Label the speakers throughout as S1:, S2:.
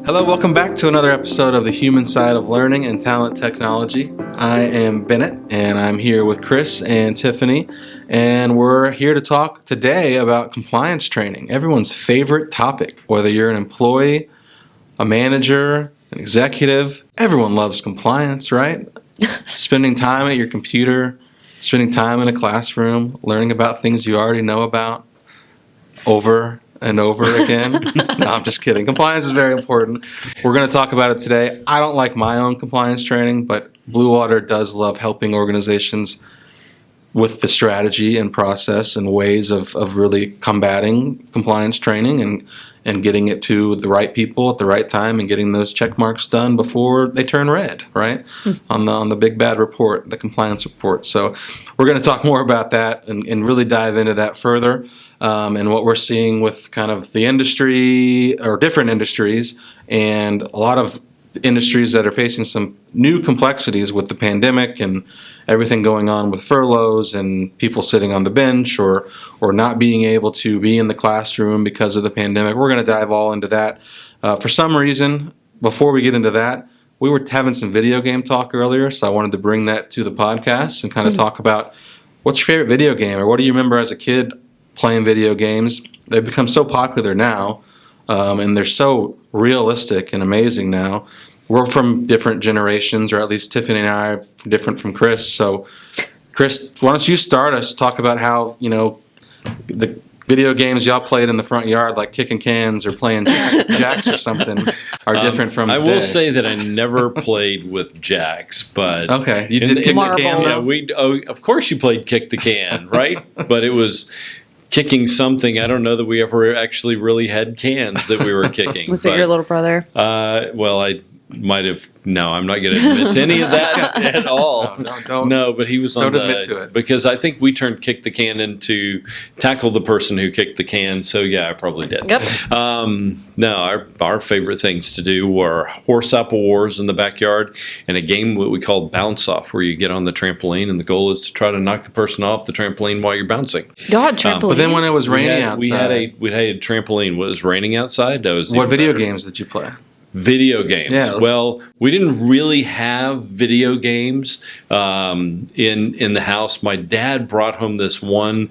S1: Hello, welcome back to another episode of the Human Side of Learning and Talent Technology. I am Bennett, and I'm here with Chris and Tiffany, and we're here to talk today about compliance training, everyone's favorite topic. Whether you're an employee, a manager, an executive, everyone loves compliance, right? Spending time at your computer, spending time in a classroom, learning about things you already know about over and over again. No, I'm just kidding. Compliance is very important. We're going to talk about it today. I don't like my own compliance training, but Blue Water does love helping organizations with the strategy and process and ways of really combating compliance training and getting it to the right people at the right time and getting those check marks done before they turn red, right? On the big bad report, the compliance report. So we're going to talk more about that and really dive into that further. And what we're seeing with kind of the industry or different industries and a lot of industries that are facing some new complexities with the pandemic and everything going on with furloughs and people sitting on the bench or not being able to be in the classroom because of the pandemic. We're going to dive all into that. For some reason, before we get into that, we were having some video game talk earlier, so I wanted to bring that to the podcast and kind of talk about what's your favorite video game or what do you remember as a kid playing video games. They've become so popular now, and they're so realistic and amazing now. We're from different generations, or at least Tiffany and I are different from Chris. So, Chris, why don't you start us? Talk about how, the video games y'all played in the front yard, like kicking cans or playing jacks or something, are different from today.
S2: I will say that I never played with jacks, but
S1: okay, you did kick the can.
S2: Yeah, of course you played kick the can, right? But it was kicking something. I don't know that we ever actually really had cans that we were kicking.
S3: Was it your little brother?
S2: Well, I might have. No, I'm not going to admit to any of that at all. No, but he was on
S1: admit to it.
S2: Because I think we turned kick the can into tackle the person who kicked the can. So yeah, I probably did.
S3: Yep.
S2: No, our favorite things to do were horse apple wars in the backyard and a game what we called bounce off, where you get on the trampoline and the goal is to try to knock the person off the trampoline while you're bouncing.
S3: God, trampoline.
S1: But then when it was raining outside,
S2: we had a trampoline. What was raining outside?
S1: What video games did you play?
S2: Video games.
S1: Yeah,
S2: well, we didn't really have video games in the house. My dad brought home this one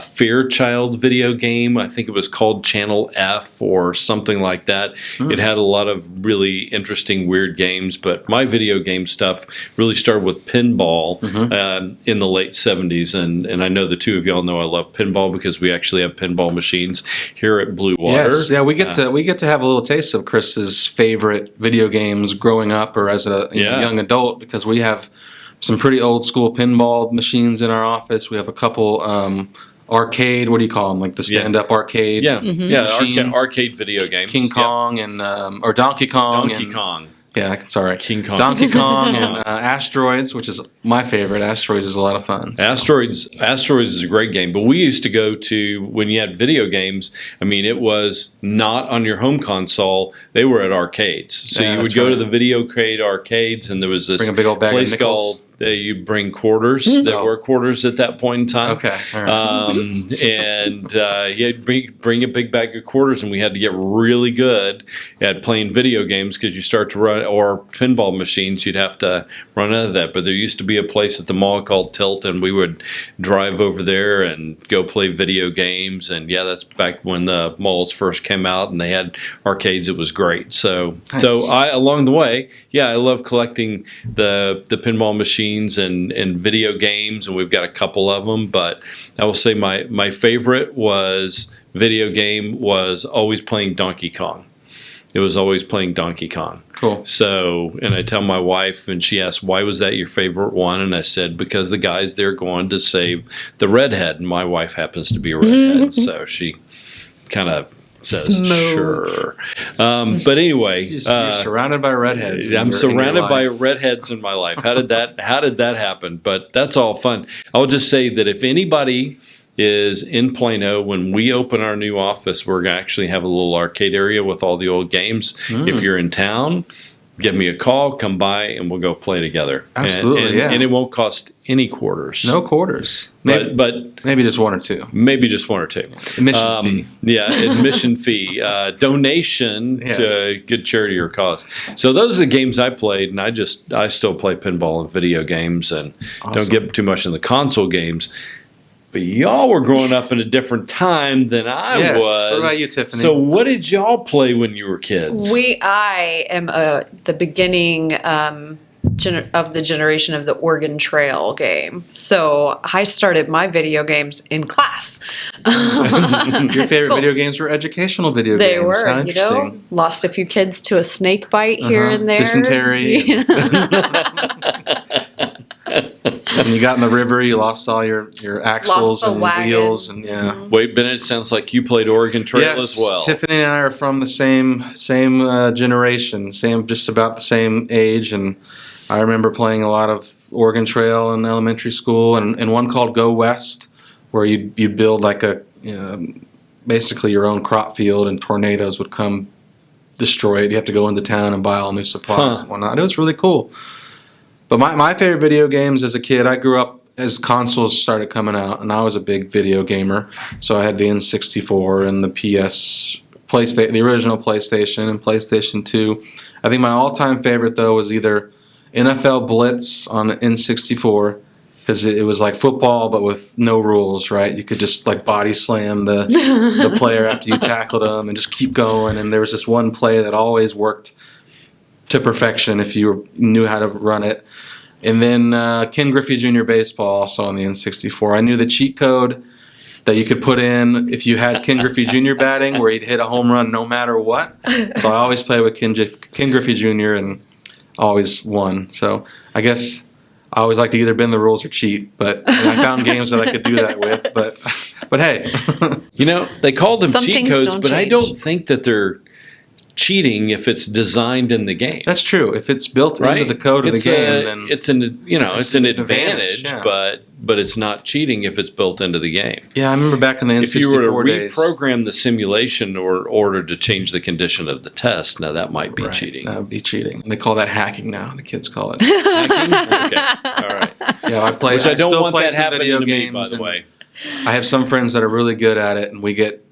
S2: Fairchild video game. I think it was called Channel F or something like that. It had a lot of really interesting, weird games. But my video game stuff really started with pinball in the late 70s. And I know the two of y'all know I love pinball because we actually have pinball machines here at Blue Water.
S1: Yes, yeah, we get to have a little taste of Chris's favorite video games growing up or as a young adult, because we have some pretty old school pinball machines in our office. We have a couple arcade, what do you call them, like the stand-up arcade
S2: machines. Arcade video games.
S1: King Kong and or Donkey Kong.
S2: Kong.
S1: Yeah, sorry.
S2: King Kong.
S1: Donkey Kong and Asteroids, which is my favorite. Asteroids is a lot of fun. So.
S2: Asteroids is a great game, but we used to go to, when you had video games, I mean, it was not on your home console. They were at arcades. So you would go to the video arcades, and there was this
S1: bring a big old bag
S2: place
S1: of nickels.
S2: called you bring quarters. There were quarters at that point in time.
S1: Okay. All right.
S2: And you'd bring a big bag of quarters, and we had to get really good at playing video games because you start to run, or pinball machines, you'd have to run out of that. But there used to be a place at the mall called Tilt, and we would drive over there and go play video games. And yeah, that's back when the malls first came out and they had arcades. It was great. So along the way, I love collecting the pinball machines and video games, and we've got a couple of them. But I will say my favorite video game was always playing Donkey Kong. It was always playing Donkey Kong.
S1: Cool.
S2: So, and I tell my wife, and she asked, why was that your favorite one? And I said, because the guy's there going to save the redhead, and my wife happens to be a redhead, so she kind of says, sure. But anyway,
S1: you're surrounded by redheads.
S2: I'm surrounded by redheads in my life. How did that happen? But that's all fun. I'll just say that if anybody is in Plano, when we open our new office, we're going to actually have a little arcade area with all the old games. If you're in town, give me a call, come by, and we'll go play together.
S1: Absolutely,
S2: and it won't cost any quarters.
S1: No quarters.
S2: But
S1: maybe just one or two.
S2: Maybe just one or two.
S1: Admission fee.
S2: Yeah, admission fee. Donation to a good charity or cause. So those are the games I played, and I still play pinball and video games, and don't get too much in the console games. But y'all were growing up in a different time than I was.
S1: What about you, Tiffany?
S2: So what did y'all play when you were kids?
S3: I am the beginning of the generation of the Oregon Trail game. So I started my video games in class.
S1: Your favorite video games were educational video games.
S3: They were,
S1: How interesting.
S3: Lost a few kids to a snake bite here and there.
S1: Dysentery. When you got in the river, you lost all your axles and wheels, and
S2: Wait, Bennett, it sounds like you played Oregon Trail as well.
S1: Tiffany and I are from the same generation, just about the same age, and I remember playing a lot of Oregon Trail in elementary school, and one called Go West, where you build like basically your own crop field, and tornadoes would come destroy it. You have to go into town and buy all new supplies and whatnot. It was really cool. But my favorite video games as a kid, I grew up as consoles started coming out, and I was a big video gamer. So I had the N64 and the the original PlayStation and PlayStation 2. I think my all-time favorite, though, was either NFL Blitz on N64, because it was like football but with no rules, right? You could just like body slam the player after you tackled them and just keep going. And there was this one play that always worked to perfection if you knew how to run it. And then Ken Griffey Jr. Baseball, also on the N64. I knew the cheat code that you could put in if you had Ken Griffey Jr. batting, where he'd hit a home run no matter what. So I always played with Ken Griffey Jr. and always won. So I guess I always like to either bend the rules or cheat, but I found games that I could do that with. But hey.
S2: They called them
S3: Some
S2: cheat
S3: things
S2: codes,
S3: don't
S2: but I
S3: change.
S2: don't think that they're cheating if it's designed in the game.
S1: That's true. If it's built into the code of the game, then
S2: it's an advantage,
S1: yeah.
S2: but it's not cheating if it's built into the game.
S1: Yeah, I remember back in the N64
S2: If you were to
S1: days.
S2: reprogram the simulation in order to change the condition of the test, now that might be cheating.
S1: That would be cheating. They call that hacking now. The kids call it.
S2: Hacking? Okay, all right.
S1: Yeah, I
S2: don't
S1: still
S2: want
S1: play
S2: that
S1: some
S2: happening
S1: video
S2: to me,
S1: games,
S2: by the
S1: and
S2: way.
S1: I have some friends that are really good at it, and we get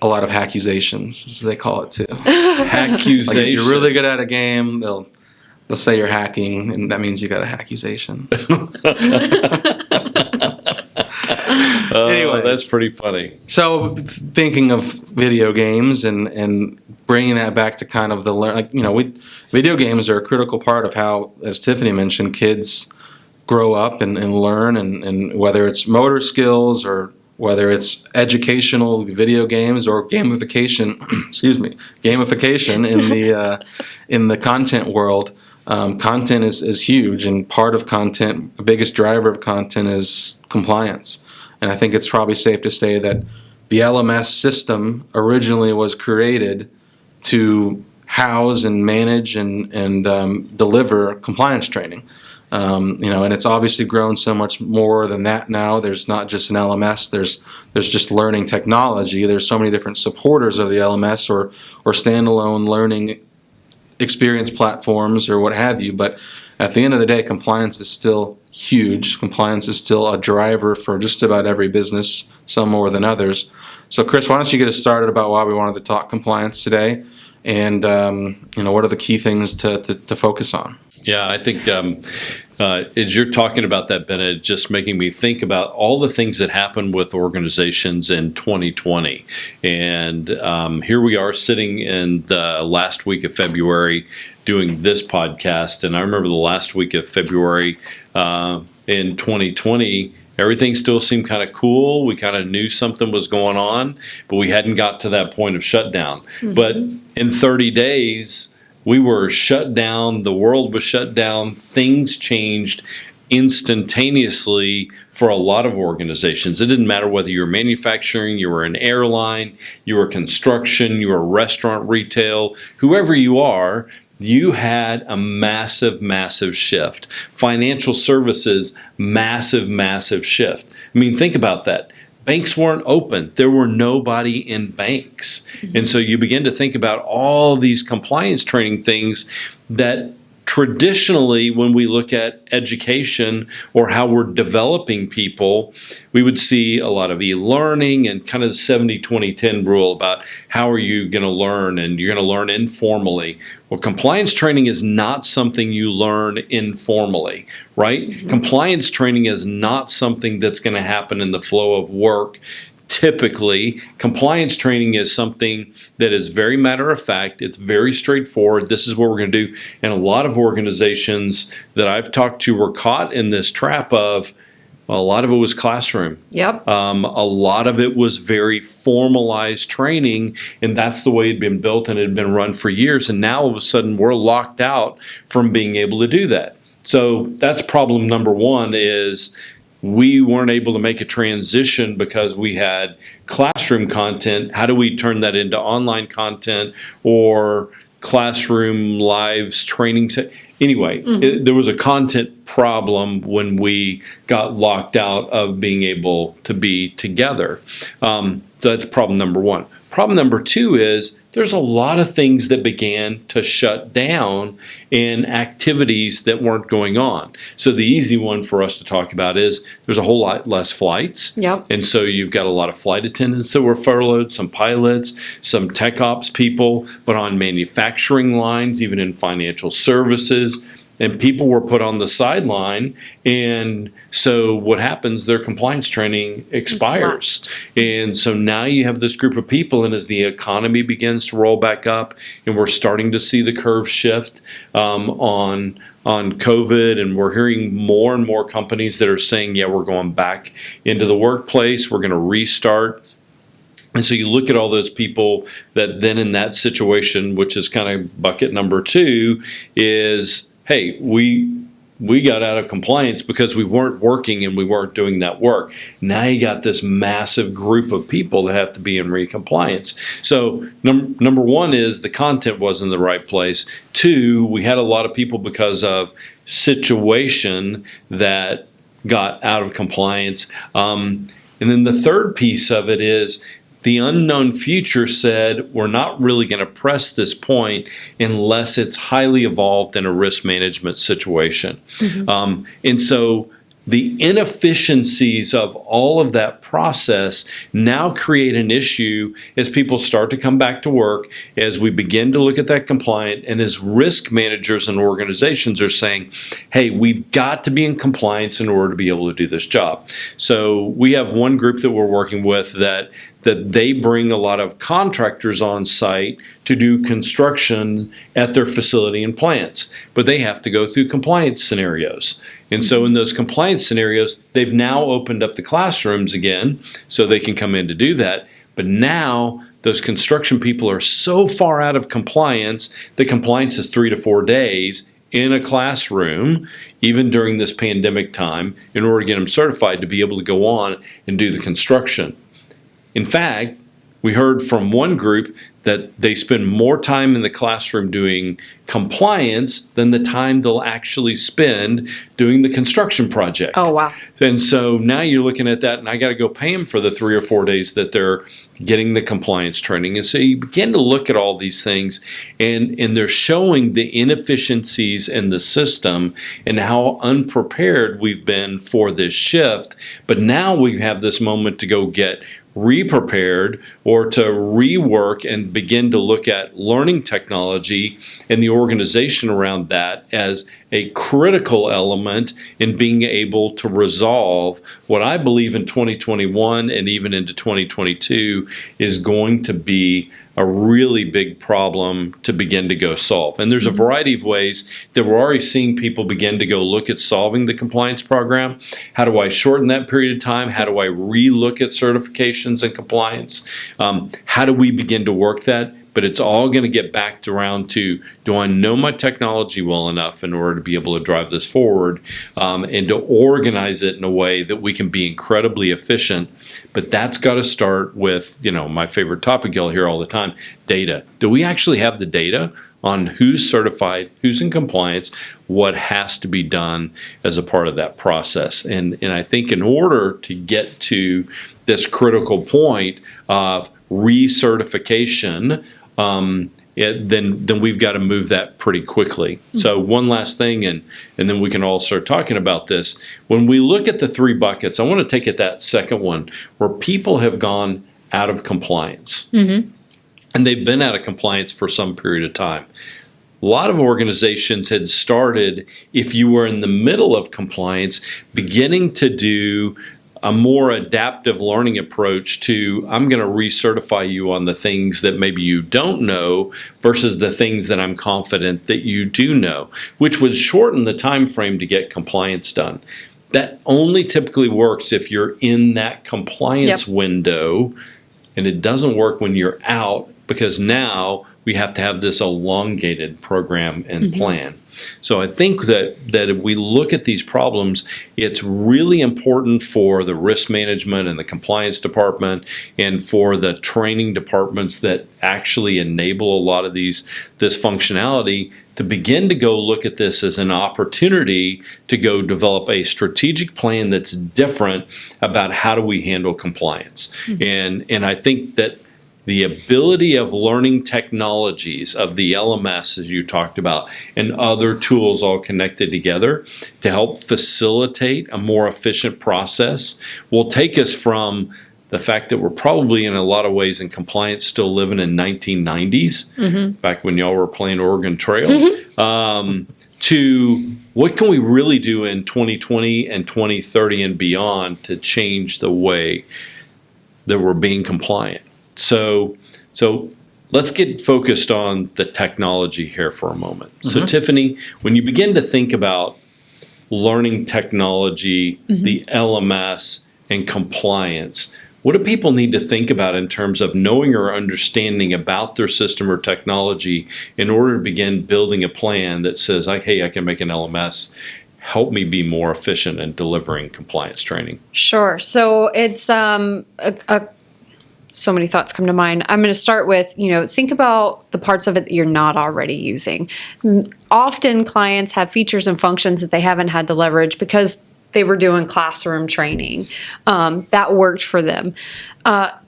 S1: a lot of haccusations, as they call it too.
S2: Accusations.
S1: Like if you're really good at a game, they'll say you're hacking, and that means you got a haccusation. Anyway,
S2: that's pretty funny.
S1: So thinking of video games and bringing that back to kind of video games are a critical part of how, as Tiffany mentioned, kids grow up and learn, and whether it's motor skills or whether it's educational video games or gamification, gamification in the content world. Content is huge, and part of content, the biggest driver of content, is compliance. And I think it's probably safe to say that the LMS system originally was created to house and manage and deliver compliance training. And it's obviously grown so much more than that now. There's not just an LMS. There's just learning technology. There's so many different supporters of the LMS or standalone learning experience platforms or what have you. But at the end of the day, compliance is still huge. Compliance is still a driver for just about every business, some more than others. So, Chris, why don't you get us started about why we wanted to talk compliance today, and what are the key things to focus on?
S2: Yeah, I think as you're talking about that, Bennett, just making me think about all the things that happened with organizations in 2020. And here we are sitting in the last week of February doing this podcast. And I remember the last week of February in 2020, everything still seemed kind of cool. We kind of knew something was going on, but we hadn't got to that point of shutdown. Mm-hmm. But in 30 days, we were shut down. The world was shut down. Things changed instantaneously for a lot of organizations. It didn't matter whether you were manufacturing, you were an airline, you were construction, you were restaurant, retail, whoever you are, you had a massive, massive shift. Financial services, massive, massive shift. I mean, think about that. Banks weren't open. There were nobody in banks. Mm-hmm. And so you begin to think about all these compliance training things that Traditionally, when we look at education or how we're developing people, we would see a lot of e-learning and kind of the 70-20-10 rule about how are you going to learn, and you're going to learn informally. Well, compliance training is not something you learn informally, right? Compliance training is not something that's going to happen in the flow of work. Typically, compliance training is something that is very matter of fact. It's very straightforward. This is what we're going to do. And a lot of organizations that I've talked to were caught in this trap of, well, a lot of it was classroom.
S3: Yep.
S2: A lot of it was very formalized training, and that's the way it had been built and it had been run for years. And now all of a sudden we're locked out from being able to do that. So that's problem number one, is we weren't able to make a transition because we had classroom content. How do we turn that into online content or classroom lives training? Anyway, there was a content problem when we got locked out of being able to be together. So that's problem number one. Problem number two is there's a lot of things that began to shut down and activities that weren't going on. So the easy one for us to talk about is there's a whole lot less flights.
S3: Yep.
S2: And so you've got a lot of flight attendants that were furloughed, some pilots, some tech ops people, but on manufacturing lines, even in financial services. And people were put on the sideline, and so what happens, their compliance training expires. And so now you have this group of people, and as the economy begins to roll back up, and we're starting to see the curve shift on COVID, and we're hearing more and more companies that are saying, yeah, we're going back into the workplace, we're going to restart. And so you look at all those people that then in that situation, which is kind of bucket number two, is, hey, we got out of compliance because we weren't working and we weren't doing that work. Now you got this massive group of people that have to be in re-compliance. So number one is the content wasn't in the right place. Two, we had a lot of people because of situation that got out of compliance. And then the third piece of it is the unknown future said, we're not really going to press this point unless it's highly evolved in a risk management situation. And so the inefficiencies of all of that process now create an issue as people start to come back to work, as we begin to look at that compliant, and as risk managers and organizations are saying, hey, we've got to be in compliance in order to be able to do this job. So we have one group that we're working with that they bring a lot of contractors on site to do construction at their facility and plants, but they have to go through compliance scenarios. And so in those compliance scenarios, they've now opened up the classrooms again so they can come in to do that. But now those construction people are so far out of compliance, the compliance is 3 to 4 days in a classroom, even during this pandemic time, in order to get them certified to be able to go on and do the construction. In fact, we heard from one group that they spend more time in the classroom doing compliance than the time they'll actually spend doing the construction project.
S3: Oh, wow.
S2: And so now you're looking at that, and I got to go pay them for the 3 or 4 days that they're getting the compliance training. And so you begin to look at all these things, and they're showing the inefficiencies in the system and how unprepared we've been for this shift. But now we have this moment to go get re-prepared or to rework and begin to look at learning technology and the organization around that as a critical element in being able to resolve what I believe in 2021 and even into 2022 is going to be a really big problem to begin to go solve. And there's a variety of ways that we're already seeing people begin to go look at solving the compliance program. How do I shorten that period of time? How do I re-look at certifications and compliance? How do we begin to work that? But it's all going to get back around to, do I know my technology well enough in order to be able to drive this forward and to organize it in a way that we can be incredibly efficient? But that's got to start with, my favorite topic you'll hear all the time, data. Do we actually have the data on who's certified, who's in compliance, what has to be done as a part of that process? And I think in order to get to this critical point of recertification, then we've got to move that pretty quickly. So one last thing, and then we can all start talking about this. When we look at the 3 buckets, I want to take it that second one where people have gone out of compliance. And they've been out of compliance for some period of time. A lot of organizations had started, if you were in the middle of compliance, beginning to do a more adaptive learning approach to, I'm going to recertify you on the things that maybe you don't know versus the things that I'm confident that you do know, which would shorten the time frame to get compliance done. That only typically works if you're in that compliance window, and it doesn't work when you're out, because now we have to have this elongated program and plan. So I think that if we look at these problems, it's really important for the risk management and the compliance department and for the training departments that actually enable a lot of this functionality to begin to go look at this as an opportunity to go develop a strategic plan that's different about how do we handle compliance. And I think that the ability of learning technologies, of the LMS, as you talked about, and other tools all connected together to help facilitate a more efficient process will take us from the fact that we're probably in a lot of ways in compliance still living in 1990s, back when y'all were playing Oregon Trail, to what can we really do in 2020 and 2030 and beyond to change the way that we're being compliant. So let's get focused on the technology here for a moment. So Tiffany, when you begin to think about learning technology, the LMS, and compliance, what do people need to think about in terms of knowing or understanding about their system or technology in order to begin building a plan that says, like, hey, I can make an LMS, help me be more efficient in delivering compliance training?
S3: Sure. So it's so many thoughts come to mind. I'm going to start with, think about the parts of it that you're not already using. Often clients have features and functions that they haven't had to leverage because they were doing classroom training. That worked for them.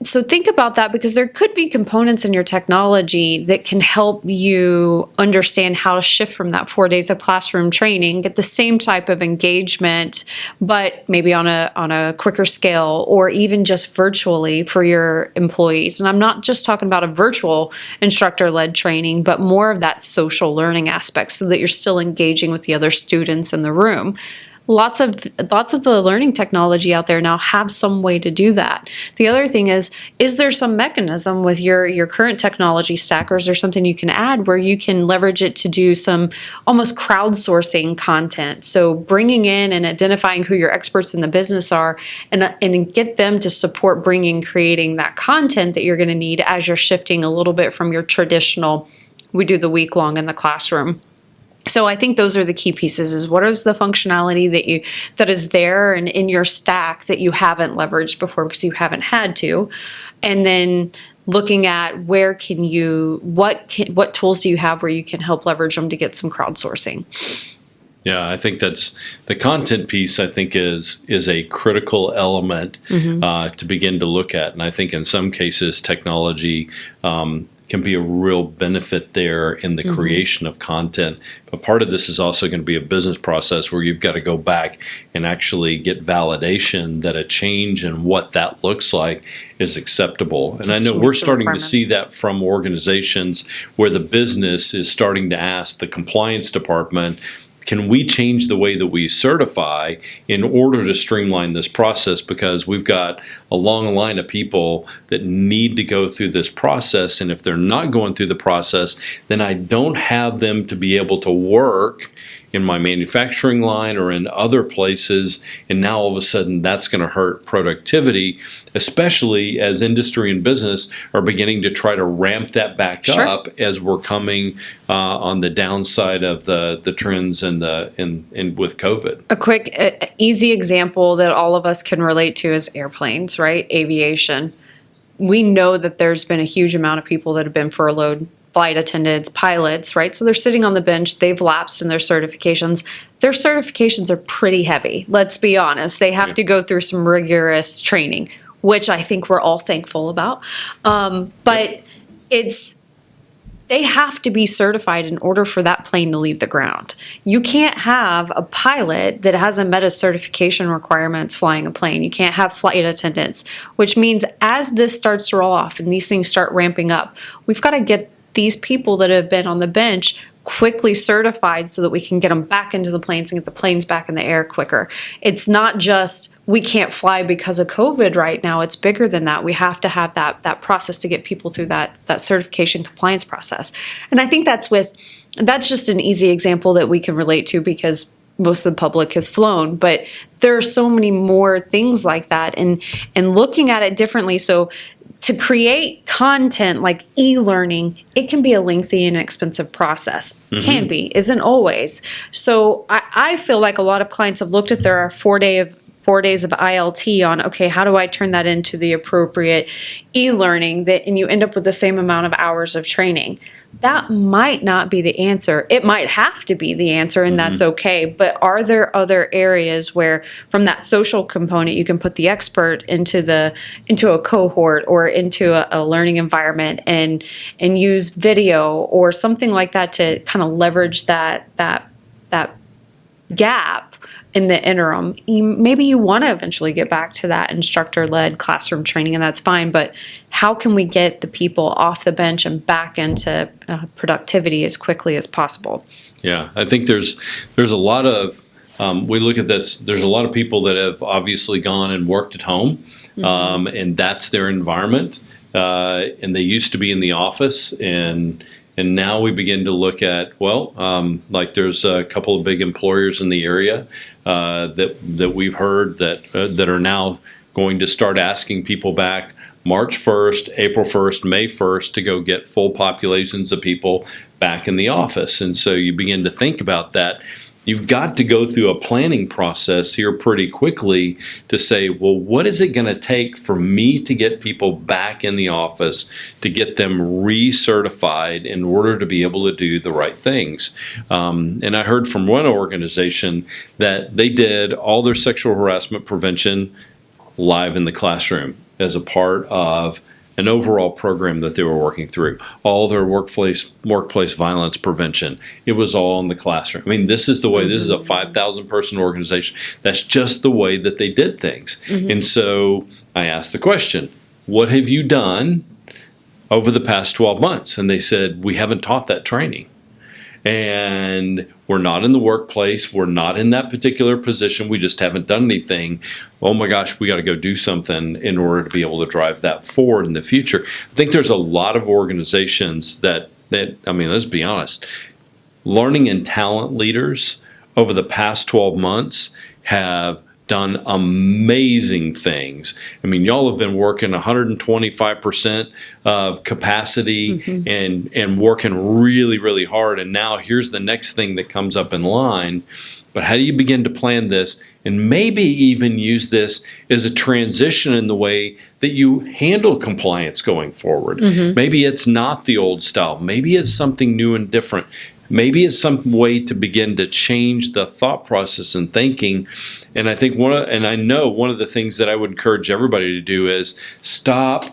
S3: So think about that, because there could be components in your technology that can help you understand how to shift from that 4 days of classroom training, get the same type of engagement, but maybe on a quicker scale, or even just virtually for your employees. And I'm not just talking about a virtual instructor-led training, but more of that social learning aspect so that you're still engaging with the other students in the room. Lots of the learning technology out there now have some way to do that. The other thing is there some mechanism with your current technology stack, or is there something you can add where you can leverage it to do some almost crowdsourcing content? So bringing in and identifying who your experts in the business are and get them to support creating that content that you're going to need as you're shifting a little bit from your traditional, we do the week long in the classroom. So I think those are the key pieces, is what is the functionality that is there and in your stack that you haven't leveraged before because you haven't had to, and then looking at what tools do you have where you can help leverage them to get some crowdsourcing.
S2: Yeah, I think that's the content piece. I think is a critical element to begin to look at, and I think in some cases technology can be a real benefit there in the creation of content. But part of this is also going to be a business process where you've got to go back and actually get validation that a change in what that looks like is acceptable. And I know we're starting to see that from organizations where the business is starting to ask the compliance department, can we change the way that we certify in order to streamline this process? Because we've got a long line of people that need to go through this process. And if they're not going through the process, then I don't have them to be able to work in my manufacturing line or in other places. And now all of a sudden that's going to hurt productivity, especially as industry and business are beginning to try to ramp that back up as we're coming on the downside of the trends in with COVID.
S3: A quick, easy example that all of us can relate to is airplanes, right? Aviation. We know that there's been a huge amount of people that have been furloughed, flight attendants, pilots, right? So they're sitting on the bench, they've lapsed in their certifications. Their certifications are pretty heavy, let's be honest. They have to go through some rigorous training, which I think we're all thankful about. But they have to be certified in order for that plane to leave the ground. You can't have a pilot that hasn't met a certification requirements flying a plane. You can't have flight attendants, which means as this starts to roll off and these things start ramping up, we've got to get these people that have been on the bench quickly certified so that we can get them back into the planes and get the planes back in the air quicker. It's not just we can't fly because of COVID right now. It's bigger than that. We have to have that process to get people through that certification compliance process. And I think that's just an easy example that we can relate to because most of the public has flown, but there are so many more things like that and looking at it differently. So to create content like e-learning, it can be a lengthy and expensive process. Can be, isn't always. So I feel like a lot of clients have looked at their 4 days of ILT on, okay, how do I turn that into the appropriate e-learning and you end up with the same amount of hours of training. That might not be the answer. It might have to be the answer, and that's okay. But are there other areas where, from that social component, you can put the expert into a cohort or into a learning environment and use video or something like that to kind of leverage that gap in the interim? Maybe you want to eventually get back to that instructor-led classroom training, and that's fine, but how can we get the people off the bench and back into productivity as quickly as possible?
S2: Yeah, I think there's a lot of, we look at this, there's a lot of people that have obviously gone and worked at home, and that's their environment, and they used to be in the office, and now we begin to look at, like there's a couple of big employers in the area that we've heard that are now going to start asking people back March 1st, April 1st, May 1st to go get full populations of people back in the office. And so you begin to think about that. You've got to go through a planning process here pretty quickly to say, well, what is it going to take for me to get people back in the office, to get them recertified in order to be able to do the right things? And I heard from one organization that they did all their sexual harassment prevention live in the classroom as a part of an overall program that they were working through. All their workplace violence prevention, it was all in the classroom. I mean, this is the way, this is a 5,000 person organization. That's just the way that they did things. And so I asked the question, what have you done over the past 12 months? And they said, we haven't taught that training. And we're not in the workplace. We're not in that particular position. We just haven't done anything. Oh my gosh, we got to go do something in order to be able to drive that forward in the future. I think there's a lot of organizations that I mean, let's be honest, learning and talent leaders over the past 12 months have done amazing things. I mean, y'all have been working 125% of capacity and working really, really hard. And now here's the next thing that comes up in line. But how do you begin to plan this and maybe even use this as a transition in the way that you handle compliance going forward? Maybe it's not the old style. Maybe it's something new and different. Maybe it's some way to begin to change the thought process and thinking. And I think I know one of the things that I would encourage everybody to do is stop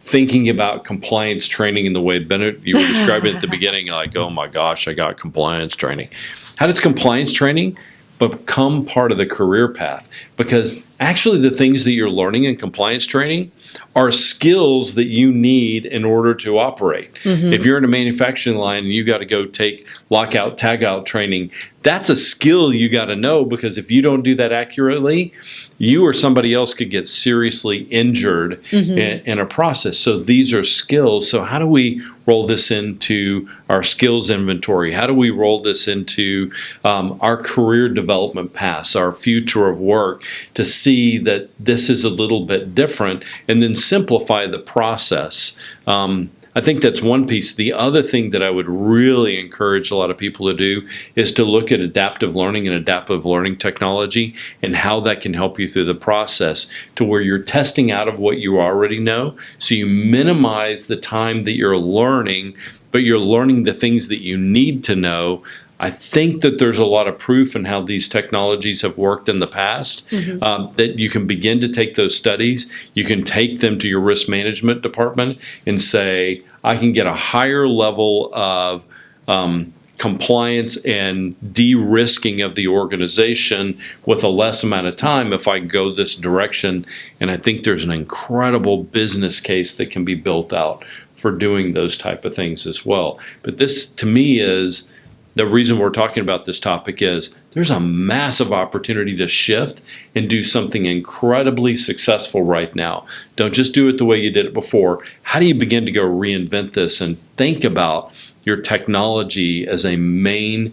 S2: thinking about compliance training in the way, Bennett, you were describing at the beginning, like, oh my gosh, I got compliance training. How does compliance training become part of the career path? Because actually the things that you're learning in compliance training are skills that you need in order to operate. If you're in a manufacturing line and you got to go take lockout, tagout training, that's a skill you got to know, because if you don't do that accurately, you or somebody else could get seriously injured in a process. So these are skills. So how do we roll this into our skills inventory? How do we roll this into our career development paths, our future of work, to see that this is a little bit different, and then simplify the process? I think that's one piece. The other thing that I would really encourage a lot of people to do is to look at adaptive learning and adaptive learning technology and how that can help you through the process, to where you're testing out of what you already know, so you minimize the time that you're learning, but you're learning the things that you need to know. I think that there's a lot of proof in how these technologies have worked in the past, that you can begin to take those studies, you can take them to your risk management department and say, I can get a higher level of compliance and de-risking of the organization with a less amount of time if I go this direction. And I think there's an incredible business case that can be built out for doing those type of things as well. But this, to me, is the reason we're talking about this topic is there's a massive opportunity to shift and do something incredibly successful right now. Don't just do it the way you did it before. How do you begin to go reinvent this and think about your technology as a main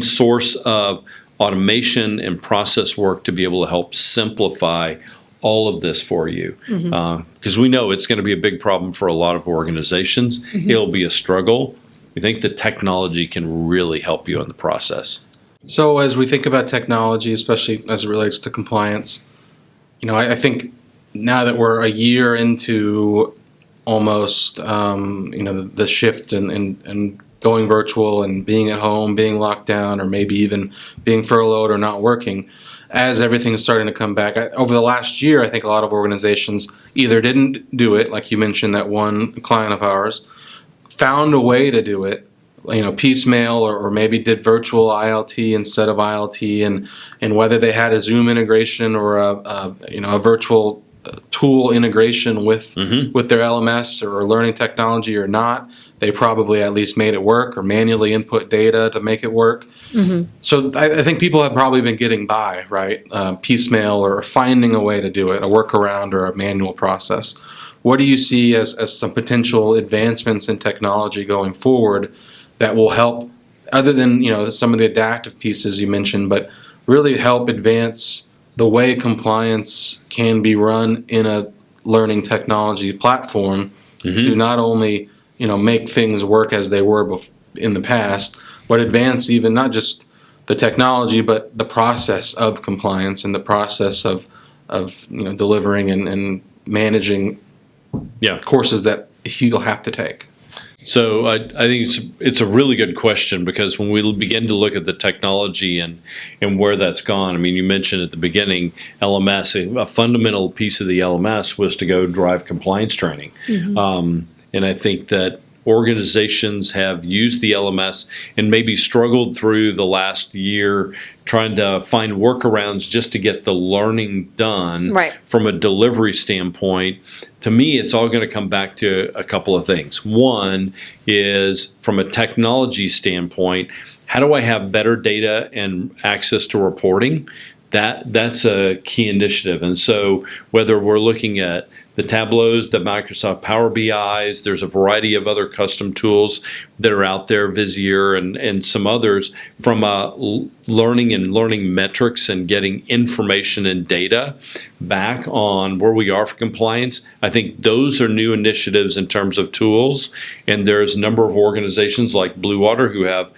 S2: source of automation and process work to be able to help simplify all of this for you? Because we know it's going to be a big problem for a lot of organizations. It'll be a struggle. We think that technology can really help you in the process.
S1: So as we think about technology, especially as it relates to compliance, I think now that we're a year into almost, the shift and going virtual and being at home, being locked down, or maybe even being furloughed or not working, as everything's starting to come back. Over the last year, I think a lot of organizations either didn't do it, like you mentioned, that one client of ours, found a way to do it, piecemeal, or maybe did virtual ILT instead of ILT, and whether they had a Zoom integration or a virtual tool integration with their LMS or learning technology or not, they probably at least made it work or manually input data to make it work. So I think people have probably been getting by, right? Piecemeal or finding a way to do it, a workaround or a manual process. What do you see as some potential advancements in technology going forward that will help, other than some of the adaptive pieces you mentioned, but really help advance the way compliance can be run in a learning technology platform to not only make things work as they were in the past, but advance even not just the technology, but the process of compliance and the process of delivering and managing courses that you'll have to take.
S2: So I think it's a really good question, because when we begin to look at the technology and where that's gone, I mean, you mentioned at the beginning LMS. A fundamental piece of the LMS was to go drive compliance training. And I think that organizations have used the LMS and maybe struggled through the last year trying to find workarounds just to get the learning done from a delivery standpoint. To me, it's all going to come back to a couple of things. One is, from a technology standpoint, how do I have better data and access to reporting? That's a key initiative. And so whether we're looking at the Tableaus, the Microsoft Power BIs, there's a variety of other custom tools that are out there, Vizier and some others, from learning metrics and getting information and data back on where we are for compliance. I think those are new initiatives in terms of tools. And there's a number of organizations like Blue Water who have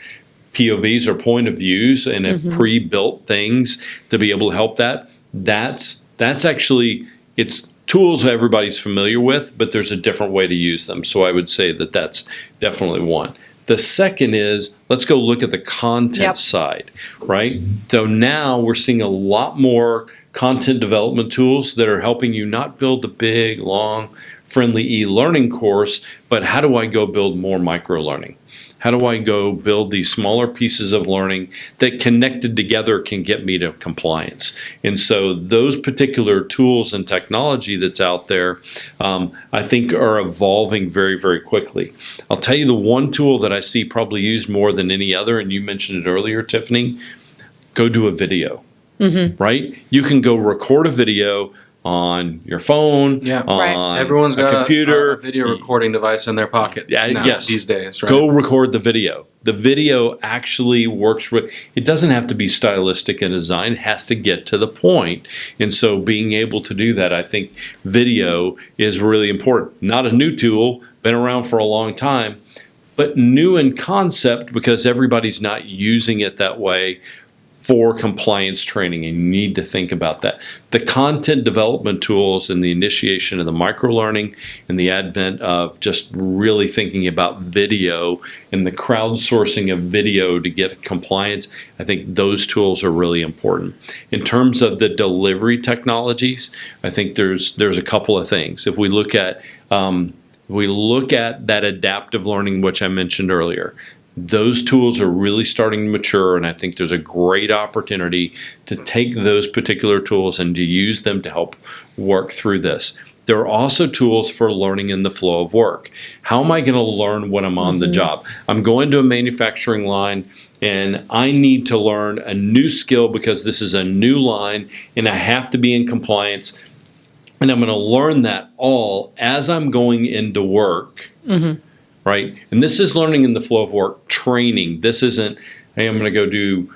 S2: POVs or point of views and have pre-built things to be able to help that. That's actually, it's tools everybody's familiar with, but there's a different way to use them. So I would say that that's definitely one. The second is, let's go look at the content side, right? So now we're seeing a lot more content development tools that are helping you not build the big, long, friendly e-learning course, but how do I go build more micro-learning? How do I go build these smaller pieces of learning that connected together can get me to compliance? And so those particular tools and technology that's out there, I think are evolving very, very quickly. I'll tell you the one tool that I see probably used more than any other, and you mentioned it earlier, Tiffany, go do a video, right? You can go record a video on your phone, on
S1: everyone's got
S2: a computer,
S1: a video recording device in their pocket these days. Right?
S2: Go record the video. The video actually works. It doesn't have to be stylistic in design. It has to get to the point. And so being able to do that, I think video is really important. Not a new tool, been around for a long time, but new in concept because everybody's not using it that way for compliance training, and you need to think about that. The content development tools and the initiation of the microlearning and the advent of just really thinking about video and the crowdsourcing of video to get compliance, I think those tools are really important. In terms of the delivery technologies, I think there's a couple of things. If we look at that adaptive learning, which I mentioned earlier, those tools are really starting to mature, and I think there's a great opportunity to take those particular tools and to use them to help work through this. There are also tools for learning in the flow of work. How am I going to learn when I'm on the job? I'm going to a manufacturing line, and I need to learn a new skill because this is a new line, and I have to be in compliance. And I'm going to learn that all as I'm going into work. Right? And this is learning in the flow of work training. This isn't, hey, I'm going to go to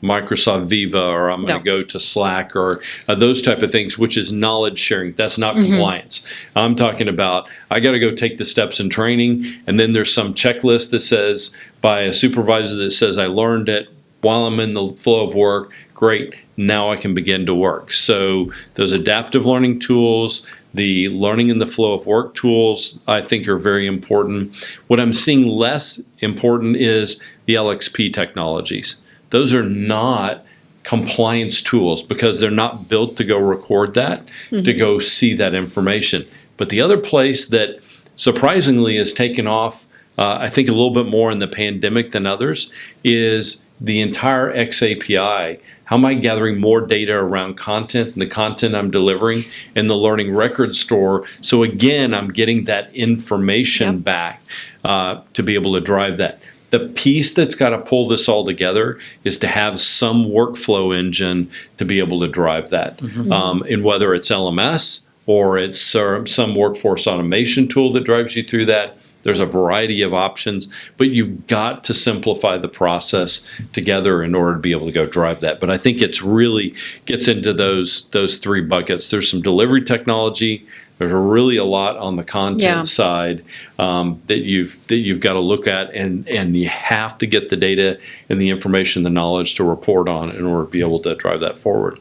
S2: Microsoft Viva, or I'm going to go to Slack, or those type of things, which is knowledge sharing. That's not compliance. I'm talking about, I got to go take the steps in training, and then there's some checklist that says, by a supervisor that says, I learned it while I'm in the flow of work. Great. Now I can begin to work. So those adaptive learning tools, the learning in the flow of work tools, I think are very important. What I'm seeing less important is the LXP technologies. Those are not compliance tools because they're not built to go record that, to go see that information. But the other place that surprisingly has taken off, I think a little bit more in the pandemic than others, is the entire XAPI. How am I gathering more data around content and the content I'm delivering in the learning record store? So again, I'm getting that information back to be able to drive that. The piece that's got to pull this all together is to have some workflow engine to be able to drive that. And whether it's LMS or it's some workforce automation tool that drives you through that, there's a variety of options, but you've got to simplify the process together in order to be able to go drive that. But I think it's really gets into those three buckets. There's some delivery technology. There's really a lot on the content side that you've got to look at, and you have to get the data and the information, the knowledge to report on in order to be able to drive that forward.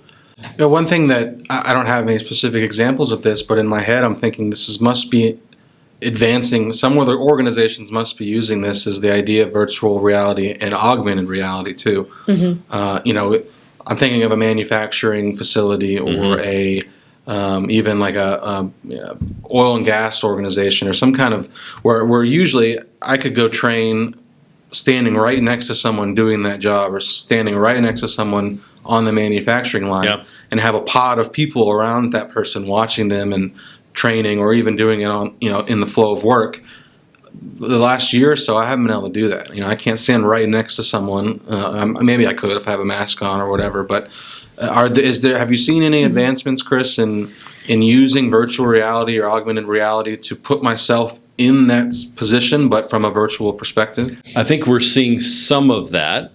S1: One thing that I don't have any specific examples of this, but in my head I'm thinking must be advancing. Some other organizations must be using this, is the idea of virtual reality and augmented reality too. I'm thinking of a manufacturing facility or even like a oil and gas organization, or some kind of where usually I could go train standing right next to someone doing that job, or standing right next to someone on the manufacturing line, and have a pod of people around that person watching them and training, or even doing it on, in the flow of work. The last year or so, I haven't been able to do that. I can't stand right next to someone. Maybe I could if I have a mask on or whatever. But have you seen any advancements, Chris, in using virtual reality or augmented reality to put myself in that position, but from a virtual perspective?
S2: I think we're seeing some of that.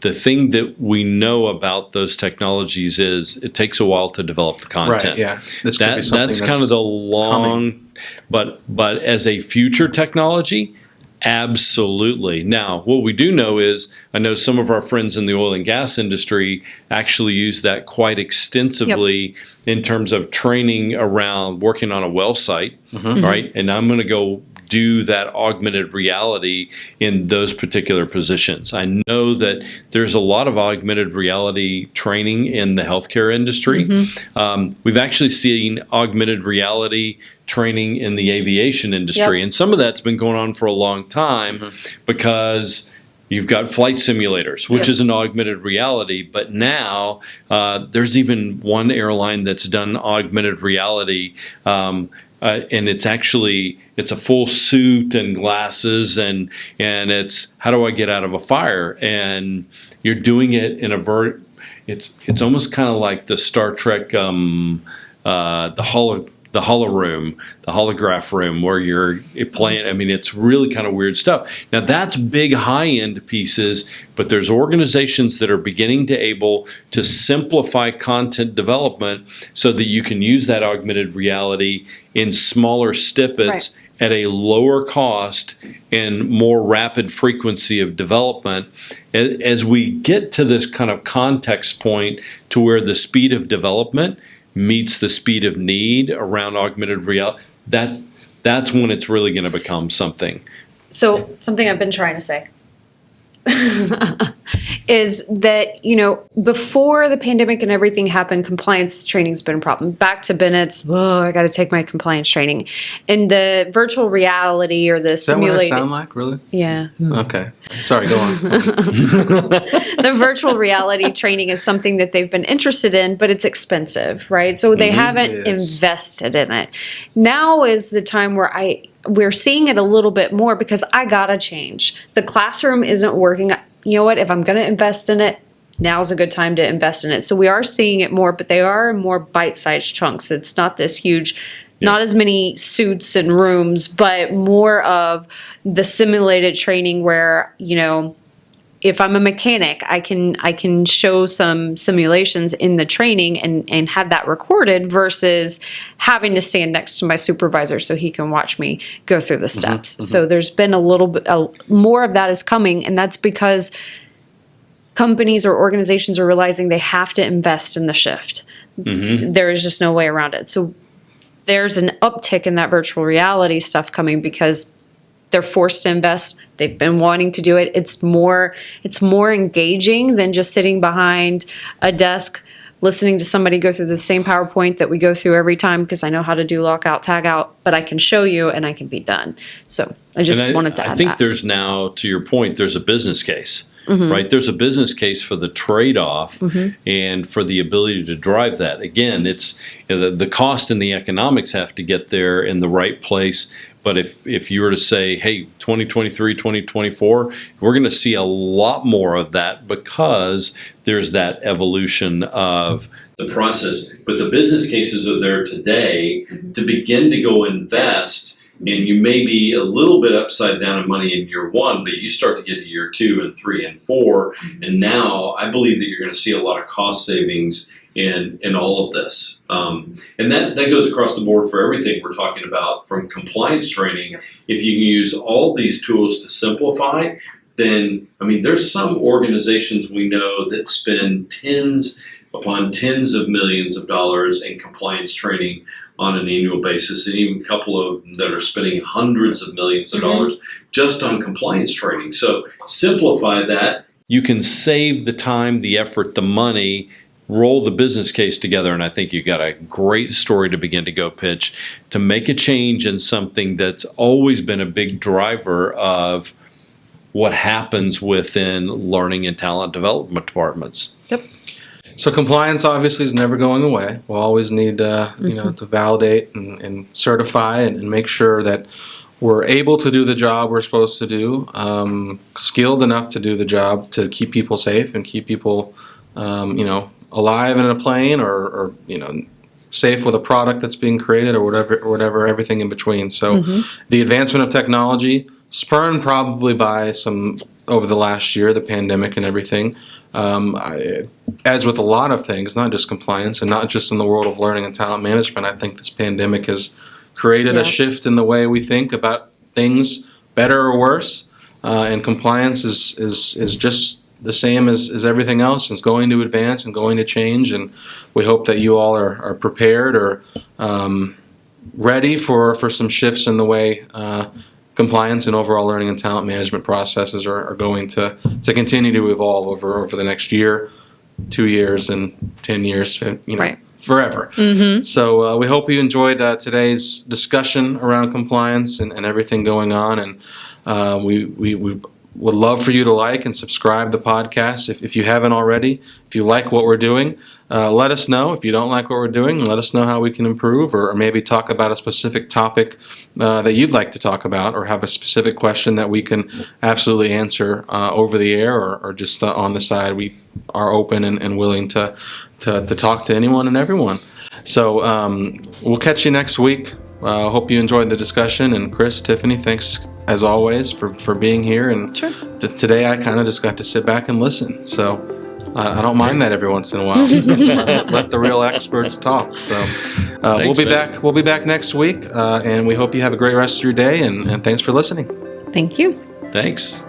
S2: The thing that we know about those technologies is it takes a while to develop the content.
S1: Right, yeah.
S2: That's kind of the long, but as a future technology, absolutely. Now, what we do know is, I know some of our friends in the oil and gas industry actually use that quite extensively in terms of training around working on a well site, right? And I'm going to go do that augmented reality in those particular positions. I know that there's a lot of augmented reality training in the healthcare industry. We've actually seen augmented reality training in the aviation industry, and some of that's been going on for a long time because you've got flight simulators, which is an augmented reality, but now there's even one airline that's done augmented reality, and it's a full suit and glasses, and it's, how do I get out of a fire? And you're doing it in it's almost kind of like the Star Trek, the holograph room where you're playing. I mean, it's really kind of weird stuff. Now, that's big high-end pieces, but there's organizations that are beginning to able to simplify content development so that you can use that augmented reality in smaller snippets at a lower cost and more rapid frequency of development. As we get to this kind of context point to where the speed of development meets the speed of need around augmented reality, that's when it's really going to become something.
S3: So something I've been trying to say is that, before the pandemic and everything happened, compliance training's been a problem. Back to Bennett's, I got to take my compliance training. And the virtual reality or the simulated...
S1: Is that what I sound like, really?
S3: Yeah.
S1: Okay. Sorry, go on.
S3: The virtual reality training is something that they've been interested in, but it's expensive, right? So they haven't invested in it. Now is the time where we're seeing it a little bit more because I gotta change. The classroom isn't working. You know what? If I'm gonna invest in it, now's a good time to invest in it. So we are seeing it more, but they are in more bite-sized chunks. It's not this huge, not as many suits and rooms, but more of the simulated training where, if I'm a mechanic, I can show some simulations in the training and have that recorded versus having to stand next to my supervisor so he can watch me go through the steps. So there's been a little bit more of that is coming, and that's because companies or organizations are realizing they have to invest in the shift. There is just no way around it. So there's an uptick in that virtual reality stuff coming because they're forced to invest. They've been wanting to do it. It's more engaging than just sitting behind a desk listening to somebody go through the same PowerPoint that we go through every time because I know how to do lockout, tag out, but I can show you and I can be done. So I just wanted to add that.
S2: I think there's now, to your point, there's a business case. Right? There's a business case for the trade-off and for the ability to drive that. Again, it's the cost and the economics have to get there in the right place. But if you were to say, hey, 2023, 2024, we're going to see a lot more of that because there's that evolution of the process. But the business cases are there today to begin to go invest. And you may be a little bit upside down in money in year one, but you start to get to year 2 and 3 and 4. And now I believe that you're going to see a lot of cost savings in all of this. And that goes across the board for everything we're talking about from compliance training. If you can use all these tools to simplify, then, there's some organizations we know that spend tens upon tens of millions of dollars in compliance training on an annual basis, and even a couple of them that are spending hundreds of millions of dollars just on compliance training. So simplify that. You can save the time, the effort, the money, roll the business case together, and I think you've got a great story to begin to go pitch to make a change in something that's always been a big driver of what happens within learning and talent development departments.
S3: Yep.
S1: So compliance obviously is never going away. We'll always need to validate and certify and make sure that we're able to do the job we're supposed to do, skilled enough to do the job to keep people safe and keep people, alive in a plane or safe with a product that's being created or whatever, everything in between. So the advancement of technology, spurred probably by some over the last year, the pandemic and everything. As with a lot of things, not just compliance and not just in the world of learning and talent management, I think this pandemic has created a shift in the way we think about things, better or worse. And compliance is just the same as everything else. It's going to advance and going to change. And we hope that you all are prepared or ready for some shifts in the way compliance and overall learning and talent management processes are going to continue to evolve over the next year, 2 years, and 10 years, forever. So we hope you enjoyed today's discussion around compliance and everything going on. And we would love for you to like and subscribe to the podcast if you haven't already. If you like what we're doing, let us know. If you don't like what we're doing, let us know how we can improve or maybe talk about a specific topic that you'd like to talk about or have a specific question that we can absolutely answer over the air or just on the side. We are open and willing to talk to anyone and everyone. So we'll catch you next week. Hope you enjoyed the discussion. And Chris, Tiffany, thanks as always for being here. And today I kind of just got to sit back and listen. So I don't mind that every once in a while. let the real experts talk. So we'll be
S2: Ben.
S1: back. We'll be back next week, and we hope you have a great rest of your day. And thanks for listening.
S3: Thank you.
S2: Thanks.